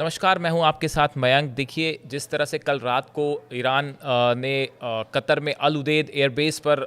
नमस्कार, मैं हूं आपके साथ मयंक। देखिए, जिस तरह से कल रात को ईरान ने कतर में अल उदेद एयरबेस पर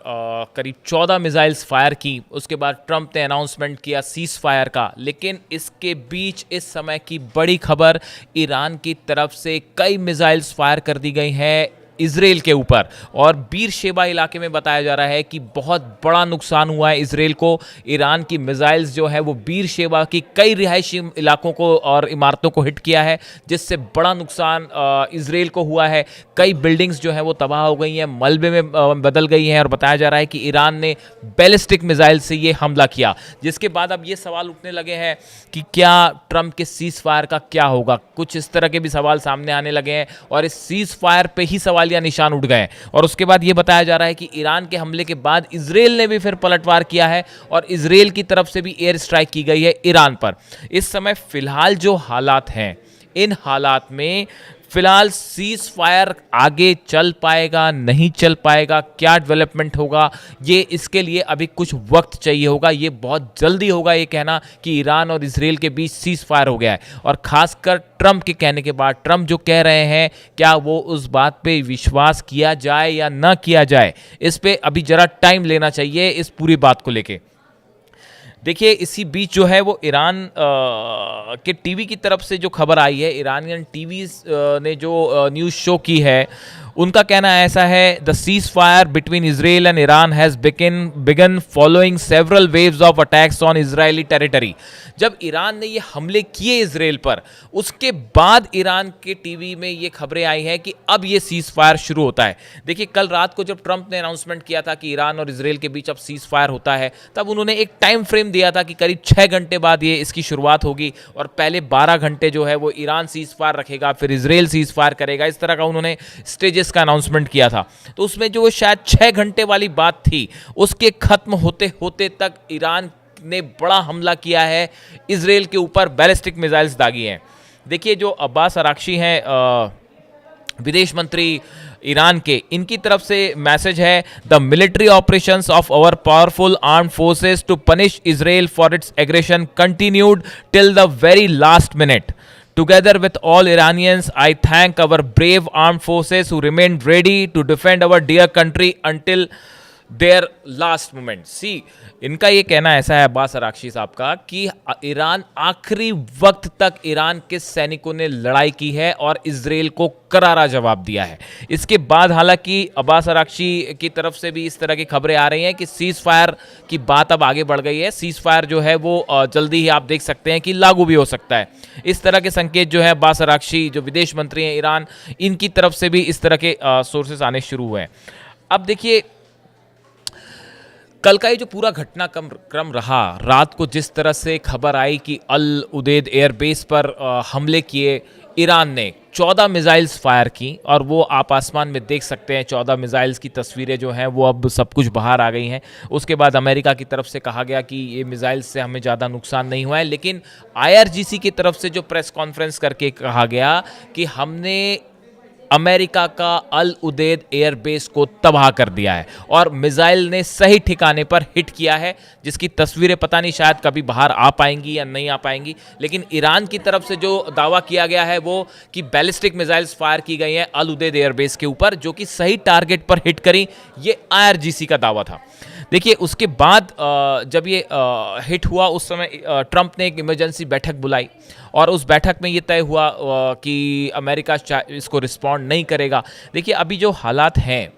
करीब 14 मिसाइल्स फायर की, उसके बाद ट्रंप ने अनाउंसमेंट किया सीज फायर का। लेकिन इसके बीच इस समय की बड़ी खबर, ईरान की तरफ से कई मिसाइल्स फायर कर दी गई हैं इजराइल के ऊपर, और बीरशेबा इलाके में बताया जा रहा है कि बहुत बड़ा नुकसान हुआ है इजराइल को। ईरान की मिसाइल्स जो है वो बीरशेबा की कई रिहायशी इलाकों को और इमारतों को हिट किया है, जिससे बड़ा नुकसान इजराइल को हुआ है। कई बिल्डिंग्स जो है वो तबाह हो गई हैं, मलबे में बदल गई हैं, और बताया जा रहा है कि ईरान ने बैलिस्टिक मिसाइल से ये हमला किया। जिसके बाद अब ये सवाल उठने लगे हैं कि क्या ट्रंप के सीज फायर का क्या होगा। कुछ इस तरह के भी सवाल सामने आने लगे हैं, और इस सीज फायर पे ही सवाल या निशान उठ गए हैं। और उसके बाद यह बताया जा रहा है कि ईरान के हमले के बाद इजराइल ने भी फिर पलटवार किया है, और इजराइल की तरफ से भी एयर स्ट्राइक की गई है ईरान पर। इस समय फिलहाल जो हालात हैं, इन हालात में फिलहाल सीज फायर आगे चल पाएगा, नहीं चल पाएगा, क्या डेवलपमेंट होगा, ये इसके लिए अभी कुछ वक्त चाहिए होगा। ये बहुत जल्दी होगा ये कहना कि ईरान और इजराइल के बीच सीज फायर हो गया है, और खासकर ट्रंप के कहने के बाद, ट्रंप जो कह रहे हैं, क्या वो उस बात पे विश्वास किया जाए या ना किया जाए, इस पे अभी जरा टाइम लेना चाहिए इस पूरी बात को लेके। देखिए, इसी बीच जो है वो ईरान के टीवी की तरफ से जो खबर आई है, ईरानियन टीवी ने जो न्यूज़ शो की है, उनका कहना ऐसा है, the cease fire between Israel and Iran has begun following several waves of attacks on Israeli territory. जब ईरान ने ये हमले किए इजराइल पर, उसके बाद ईरान के टीवी में ये खबरें आई हैं कि अब ये सीज फायर शुरू होता है। देखिए, कल रात को जब ट्रंप ने अनाउंसमेंट किया था कि ईरान और इजराइल के बीच अब सीज फायर होता है, तब उन्होंने एक टाइम फ्रेम दिया था कि करीब 6 घंटे बाद ये इसकी शुरुआत होगी, और पहले 12 घंटे जो है वो ईरान सीज फायर रखेगा, फिर इजराइल सीज फायर करेगा। इस तरह का उन्होंने स्टेजेस का अनाउंसमेंट किया था। तो उसमें जो शायद 6 घंटे वाली बात थी, उसके खत्म होते होते तक ईरान ने बड़ा हमला किया है इजराइल के ऊपर, बैलिस्टिक मिसाइल्स दागी हैं। देखिए, जो अब्बास अराक्ची हैं विदेश मंत्री ईरान के, इनकी तरफ से मैसेज है, the military operations of our powerful armed forces to punish Israel for its aggression continued till the very last minute. Together with all Iranians, I thank our brave armed forces who remained ready to defend our dear country until their last moment. See, इनका ये कहना ऐसा है Abbas Araghchi साहब का कि Iran आखिरी वक्त तक ईरान के सैनिकों ने लड़ाई की है और इजराइल को करारा जवाब दिया है। इसके बाद हालांकि अब्बास अराक्ची की तरफ से भी इस तरह की खबरें आ रही हैं कि सीज फायर की बात अब आगे बढ़ गई है। सीज फायर जो है वो जल्दी ही आप देख सकते हैं कि लागू भी हो सकता है। इस तरह के संकेत जो है अब्बास अराक्ची जो विदेश मंत्री हैं ईरान, इनकी तरफ से भी इस तरह के सोर्सेस आने शुरू हुए हैं। अब देखिए, कल का ये जो पूरा घटनाक्रम रहा, रात को जिस तरह से खबर आई कि अल उदेद एयरबेस पर हमले किए ईरान ने, 14 मिसाइल्स फायर की, और वो आप आसमान में देख सकते हैं 14 मिसाइल्स की तस्वीरें जो हैं वो अब सब कुछ बाहर आ गई हैं। उसके बाद अमेरिका की तरफ से कहा गया कि ये मिसाइल्स से हमें ज़्यादा नुकसान नहीं हुआ है, लेकिन आईआरजीसी की तरफ से जो प्रेस कॉन्फ्रेंस करके कहा गया कि हमने अमेरिका का अल उदेद एयरबेस को तबाह कर दिया है और मिसाइल ने सही ठिकाने पर हिट किया है, जिसकी तस्वीरें पता नहीं शायद कभी बाहर आ पाएंगी या नहीं आ पाएंगी। लेकिन ईरान की तरफ से जो दावा किया गया है वो कि बैलिस्टिक मिसाइल्स फायर की गई हैं अल उदेद एयरबेस के ऊपर, जो कि सही टारगेट पर हिट करी, ये आईआरजीसी का दावा था। देखिए, उसके बाद जब ये हिट हुआ, उस समय ट्रंप ने एक इमरजेंसी बैठक बुलाई, और उस बैठक में ये तय हुआ कि अमेरिका इसको रिस्पॉन्ड नहीं करेगा। देखिए, अभी जो हालात हैं,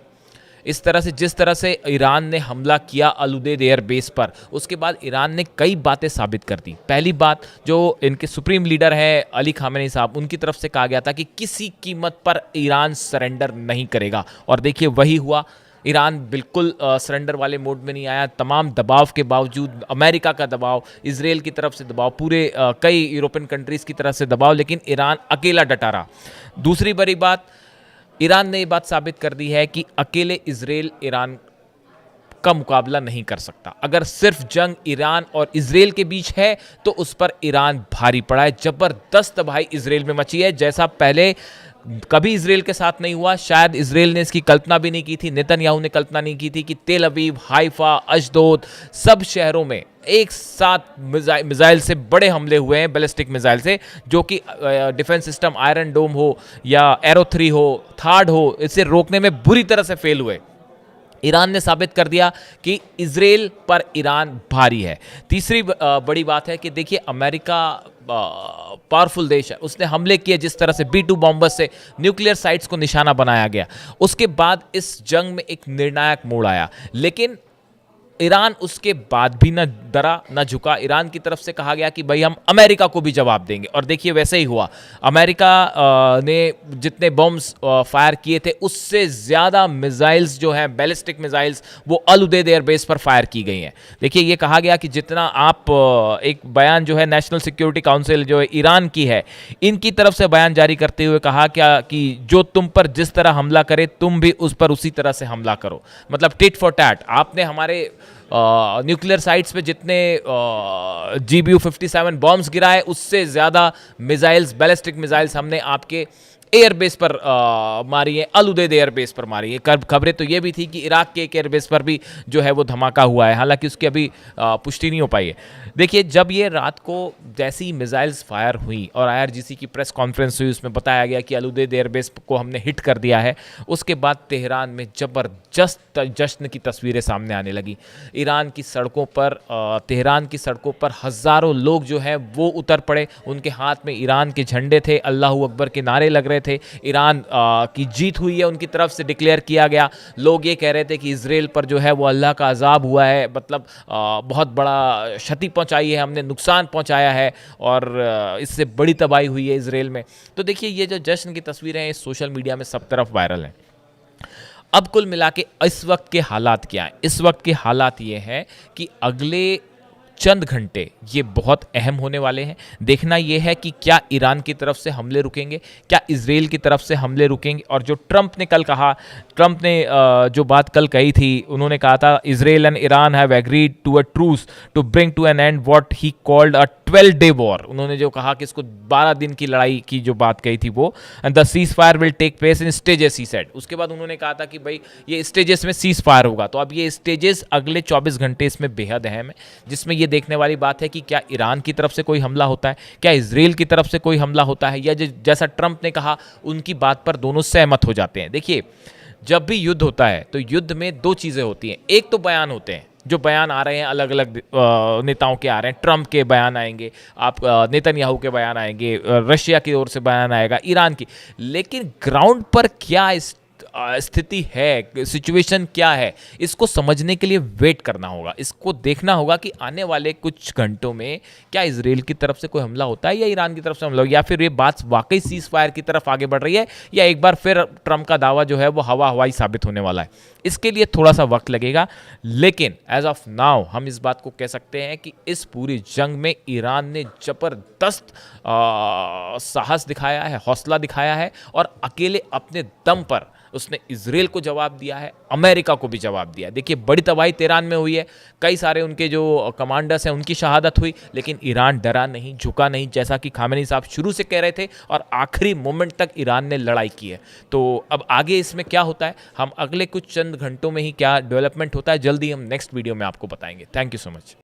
इस तरह से जिस तरह से ईरान ने हमला किया अल उदेद एयरबेस पर, उसके बाद ईरान ने कई बातें साबित कर दी। पहली बात, जो इनके सुप्रीम लीडर हैं अली खामेनी साहब, उनकी तरफ से कहा गया था कि किसी कीमत पर ईरान सरेंडर नहीं करेगा, और देखिए वही हुआ। ईरान बिल्कुल सरेंडर वाले मोड में नहीं आया। तमाम दबाव के बावजूद, अमेरिका का दबाव, इजराइल की तरफ से दबाव, पूरे कई यूरोपियन कंट्रीज़ की तरफ से दबाव, लेकिन ईरान अकेला डटा रहा। दूसरी बड़ी बात, ईरान ने ये बात साबित कर दी है कि अकेले इजराइल ईरान का मुकाबला नहीं कर सकता। अगर सिर्फ जंग ईरान और इजराइल के बीच है तो उस पर ईरान भारी पड़ा है। जबरदस्त भाई इजराइल में मची है, जैसा पहले कभी इजराइल के साथ नहीं हुआ। शायद इजराइल ने इसकी कल्पना भी नहीं की थी, नेतन्याहू ने कल्पना नहीं की थी कि तेल अवीव, हाइफा, अशदोद सब शहरों में एक साथ मिसाइल से बड़े हमले हुए हैं, बैलिस्टिक मिसाइल से, जो कि डिफेंस सिस्टम आयरन डोम हो या एरो 3 हो, थार्ड हो, इसे रोकने में बुरी तरह से फेल हुए। ईरान ने साबित कर दिया कि इजराइल पर ईरान भारी है। तीसरी बड़ी बात है कि देखिए अमेरिका पावरफुल देश है, उसने हमले किए जिस तरह से B-2 बॉम्बर्स से न्यूक्लियर साइट्स को निशाना बनाया गया। उसके बाद इस जंग में एक निर्णायक मोड़ आया, लेकिन ईरान उसके बाद भी न डरा न झुका। ईरान की तरफ से कहा गया कि भाई हम अमेरिका को भी जवाब देंगे, और देखिए वैसे ही हुआ। अमेरिका ने जितने बॉम्ब्स फायर किए थे उससे ज़्यादा मिसाइल्स जो हैं, बैलिस्टिक मिसाइल्स, वो अल उदेद एयरबेस पर फायर की गई हैं। देखिए ये कहा गया कि जितना आप एक बयान जो है नेशनल सिक्योरिटी काउंसिल जो है ईरान की है, इनकी तरफ से बयान जारी करते हुए कहा क्या कि जो तुम पर जिस तरह हमला करे तुम भी उस पर उसी तरह से हमला करो, मतलब टिट फॉर टैट। आपने हमारे न्यूक्लियर साइट्स पे जितने GBU-57 बॉम्ब्स गिराए उससे ज़्यादा मिसाइल्स, बैलिस्टिक मिसाइल्स हमने आपके एयरबेस पर मारी है, अल उदेद एयरबेस पर मारी है। खबरें तो ये भी थी कि इराक के एक एयरबेस पर भी जो है वो धमाका हुआ है, हालांकि उसकी अभी पुष्टि नहीं हो पाई है। देखिए जब ये रात को जैसी मिसाइल्स फायर हुई और IRGC की प्रेस कॉन्फ्रेंस हुई, उसमें बताया गया कि अल उदेद एयरबेस को हमने हिट कर दिया है, उसके बाद तेहरान में जबरदस्त जश्न की तस्वीरें सामने आने लगी। ईरान की सड़कों पर, तेहरान की सड़कों पर हज़ारों लोग जो हैं वो उतर पड़े, उनके हाथ में ईरान के झंडे थे, अल्लाहू अकबर के नारे लग रहे थे, ईरान की जीत हुई है उनकी तरफ से डिक्लेयर किया गया। लोग ये कह रहे थे कि इजराइल पर जो है वो अल्लाह का अजाब हुआ है, मतलब बहुत बड़ा क्षति पहुंचाई है हमने, नुकसान पहुंचाया है, और इससे बड़ी तबाही हुई है इजराइल में। तो देखिए ये जो जश्न की तस्वीरें हैं सोशल मीडिया में सब तरफ वायरल हैं। अब कुल मिला के इस वक्त के हालात क्या हैं? इस वक्त के हालात ये हैं कि अगले चंद घंटे ये बहुत अहम होने वाले हैं। देखना ये है कि क्या ईरान की तरफ से हमले रुकेंगे, क्या इजराइल की तरफ से हमले रुकेंगे। और जो ट्रंप ने कल कहा, ट्रंप ने जो बात कल कही थी, उन्होंने कहा था Israel and Iran have agreed to a truce to bring to an end what he called a 12-day war. उन्होंने जो कहा कि इसको 12 दिन की लड़ाई की जो बात कही थी वो, and the ceasefire will take place in stages he said. उसके बाद उन्होंने कहा था कि भाई ये स्टेजेस में सीज फायर होगा। तो अब ये स्टेजेस अगले 24 घंटे इसमें बेहद अहम है, जिसमें ये देखने वाली बात है कि क्या ईरान की तरफ से कोई हमला होता है, क्या इजराइल की तरफ से कोई हमला होता है, या जैसा ट्रंप ने कहा उनकी बात पर दोनों सहमत हो जाते हैं। देखिए जब भी युद्ध होता है तो युद्ध में दो चीज़ें होती हैं, एक तो बयान होते हैं, जो बयान आ रहे हैं अलग अलग नेताओं के आ रहे हैं, ट्रंप के बयान आएंगे, आप नेतन्याहू के बयान आएंगे, रशिया की ओर से बयान आएगा, ईरान की। लेकिन ग्राउंड पर क्या स्थिति है, सिचुएशन क्या है, इसको समझने के लिए वेट करना होगा। इसको देखना होगा कि आने वाले कुछ घंटों में क्या इजराइल की तरफ से कोई हमला होता है या ईरान की तरफ से हमला, या फिर ये बात वाकई सीज फायर की तरफ आगे बढ़ रही है, या एक बार फिर ट्रंप का दावा जो है वो हवाई साबित होने वाला है। इसके लिए थोड़ा सा वक्त लगेगा, लेकिन एज ऑफ नाउ हम इस बात को कह सकते हैं कि इस पूरी जंग में ईरान ने जबरदस्त साहस दिखाया है, हौसला दिखाया है, और अकेले अपने दम पर उसने इजराइल को जवाब दिया है, अमेरिका को भी जवाब दिया है। देखिए बड़ी तबाही तेहरान में हुई है, कई सारे उनके जो कमांडर्स हैं उनकी शहादत हुई, लेकिन ईरान डरा नहीं, झुका नहीं, जैसा कि खामेनी साहब शुरू से कह रहे थे, और आखिरी मोमेंट तक ईरान ने लड़ाई की है। तो अब आगे इसमें क्या होता है, हम अगले कुछ चंद घंटों में ही क्या डेवलपमेंट होता है, जल्दी हम नेक्स्ट वीडियो में आपको बताएंगे। Thank you so much.